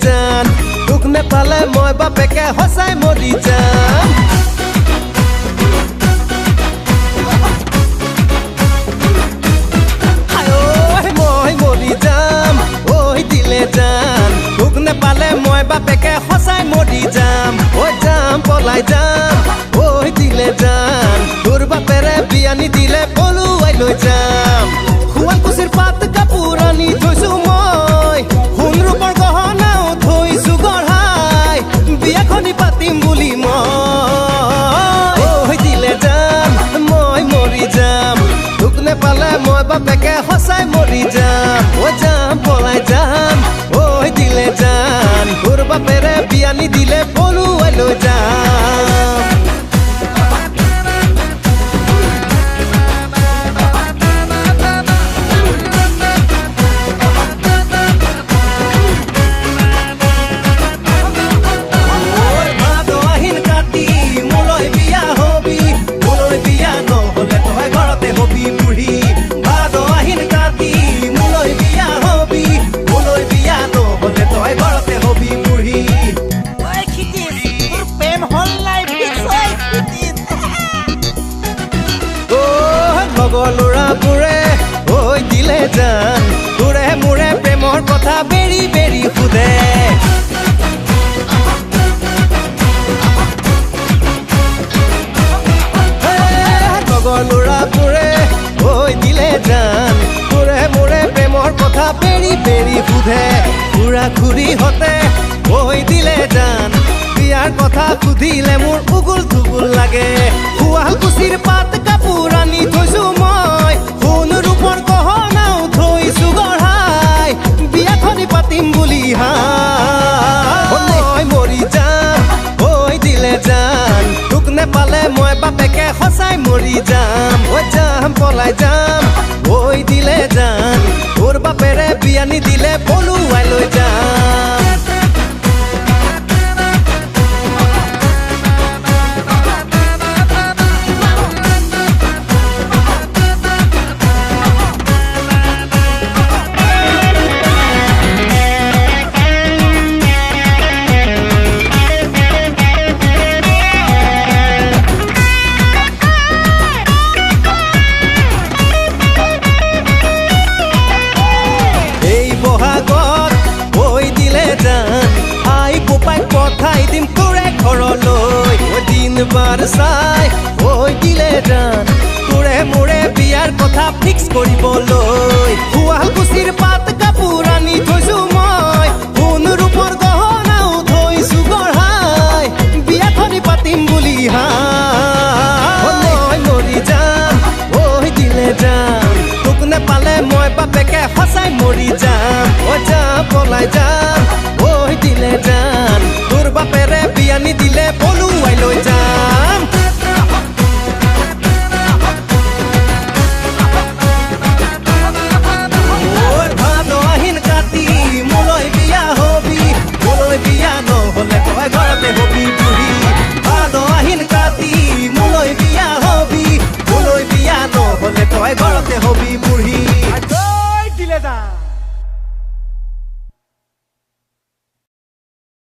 জান দুখ নেপালে মই বাপেকে হসাই মৰি যাম মই মৰি যাম ঐ দিলে জান দুখ নেপালে মই বাপেকে হসাই মৰি যাম ঐ যাম পলাই যাম ঐ দিলে জান তোৰ বাপেৰে বিয়ানি দিলে পলুৱাই লৈ যাম শুৱালকুছিৰ পাত কাপোৰ আনি থৈছো মই সোণ ৰূপৰ গহনা পাতিম বুলি মই দিলে যাম মই মৰি যাম দুখ নেপালে মই বাপেকে সঁচাই মৰি যাম ঐ যাম পলাই যাম ঐ দিলে যাম তোৰ বাপেৰে বিয়ানি দিলে পলুৱাই লৈ যাম ল'ৰাবোৰে ঐ দিলে জান তোৰে মোৰে প্ৰেমৰ কথা বেৰি বেৰি সোধে লগৰ ল'ৰাবোৰে ঐ দিলে জান তোৰে মোৰে প্ৰেমৰ কথা বেৰি বেৰি সোধে খুৰা খুৰীহঁতে ঐ দিলে জান বিয়াৰ কথা সুধিলে মোৰ উগুল থুগুল লাগে শুৱালকুছিৰ পাত কাপোৰ আনি থৈছো মই সোণ ৰূপৰ গহনাও থৈছো গঢ়াই বিয়াখনি পাতিম বুলি মই মৰি যাম ঐ দিলে জান দুখ নেপালে মই বাপেকে সঁচাই মৰি যাম ঐ যাম পলাই যাম ঐ দিলে জান তোৰ বাপেৰে বিয়ানি দিলে পলুৱাই লৈ যাম পঠাই দিম তোৰে ঘৰলৈ দিন বাৰ চাই ঐ দিলে জান তোৰে মোৰে বিয়াৰ কথা ফিক্স কৰিবলৈ শুৱালকুছিৰ পাত কাপোৰ আনি থৈছো মই সোণ ৰূপৰ গহনাও থৈছো গঢ়াই বিয়াখনি পাতিম বুলি মই মৰি যাম ঐ দিলে জান তোক নেপালে মই বাপেকে সঁচাই মৰি যাম ঐ যাম পলাই যাম ঐ দিলে জান তোৰ বাপেৰে বিয়ানি দিলে পলুৱাই লৈ যাম ভাদ আহিন কাতি মোলৈ বিয়া হবি মোলৈ বিয়া নহলে তই ঘৰতে হবি বুঢ়ী ভাদ আহিন কাতি মোলৈ বিয়া হবি মোলৈ বিয়া নহলে তই ঘৰতে হবি